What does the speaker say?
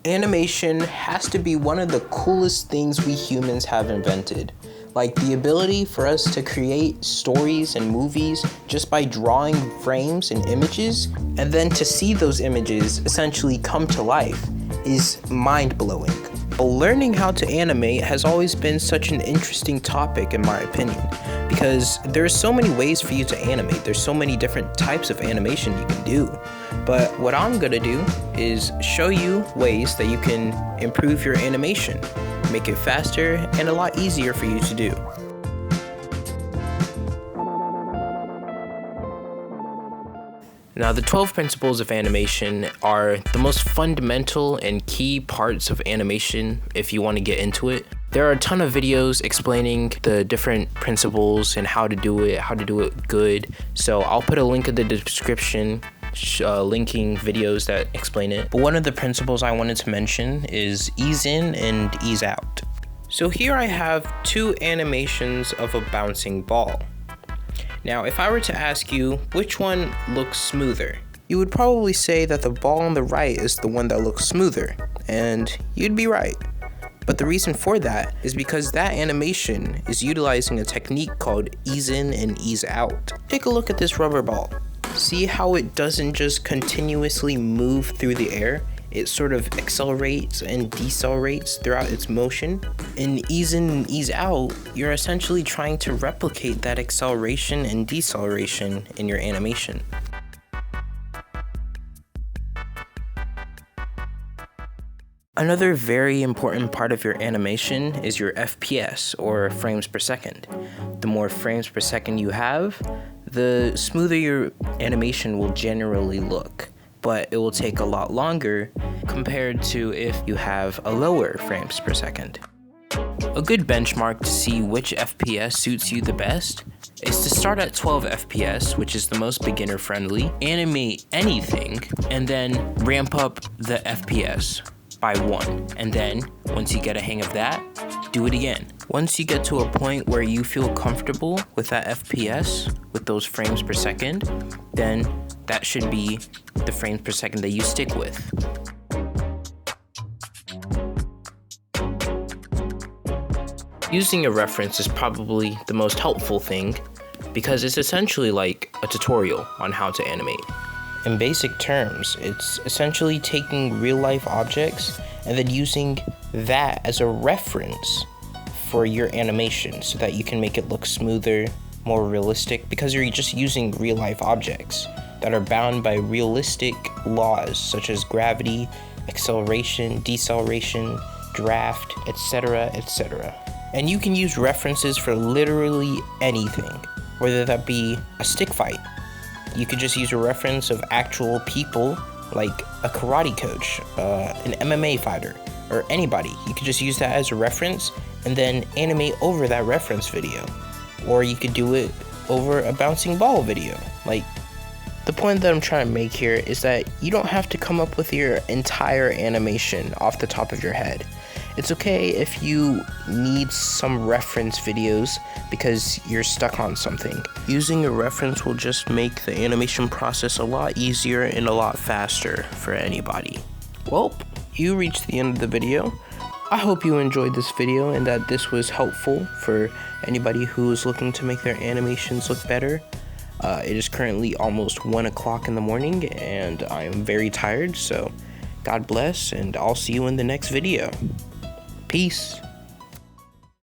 Animation has to be one of the coolest things we humans have invented. Like the ability for us to create stories and movies just by drawing frames and images, and then to see those images essentially come to life is mind-blowing. But learning how to animate has always been such an interesting topic in my opinion, because there's so many ways for you to animate. There's so many different types of animation you can do. But what I'm gonna do is show you ways that you can improve your animation, make it faster and a lot easier for you to do. Now, the 12 principles of animation are the most fundamental and key parts of animation if you want to get into it. There are a ton of videos explaining the different principles and how to do it good. So I'll put a link in the description linking videos that explain it. But one of the principles I wanted to mention is ease in and ease out. So here I have two animations of a bouncing ball. Now, if I were to ask you which one looks smoother, you would probably say that the ball on the right is the one that looks smoother, and you'd be right. But the reason for that is because that animation is utilizing a technique called ease in and ease out. Take a look at this rubber ball. See how it doesn't just continuously move through the air? It sort of accelerates and decelerates throughout its motion. In ease in and ease out, you're essentially trying to replicate that acceleration and deceleration in your animation. Another very important part of your animation is your FPS, or frames per second. The more frames per second you have, the smoother your animation will generally look, but it will take a lot longer compared to if you have a lower frames per second. A good benchmark to see which FPS suits you the best is to start at 12 FPS, which is the most beginner friendly, animate anything, and then ramp up the FPS by 1. And then, once you get a hang of that, do it again. Once you get to a point where you feel comfortable with that FPS, with those frames per second, then that should be the frames per second that you stick with. Using a reference is probably the most helpful thing because it's essentially like a tutorial on how to animate. In basic terms, it's essentially taking real-life objects and then using that as a reference for your animation so that you can make it look smoother, more realistic, because you're just using real-life objects that are bound by realistic laws such as gravity, acceleration, deceleration, draft, etc., etc. And you can use references for literally anything, whether that be a stick fight. You could just use a reference of actual people, like a karate coach, an MMA fighter, or anybody. You could just use that as a reference and then animate over that reference video. Or you could do it over a bouncing ball video. Like, the point that I'm trying to make here is that you don't have to come up with your entire animation off the top of your head. It's okay if you need some reference videos because you're stuck on something. Using a reference will just make the animation process a lot easier and a lot faster for anybody. Well, you reached the end of the video. I hope you enjoyed this video and that this was helpful for anybody who is looking to make their animations look better. It is currently almost 1 o'clock in the morning and I am very tired, so God bless and I'll see you in the next video. Peace.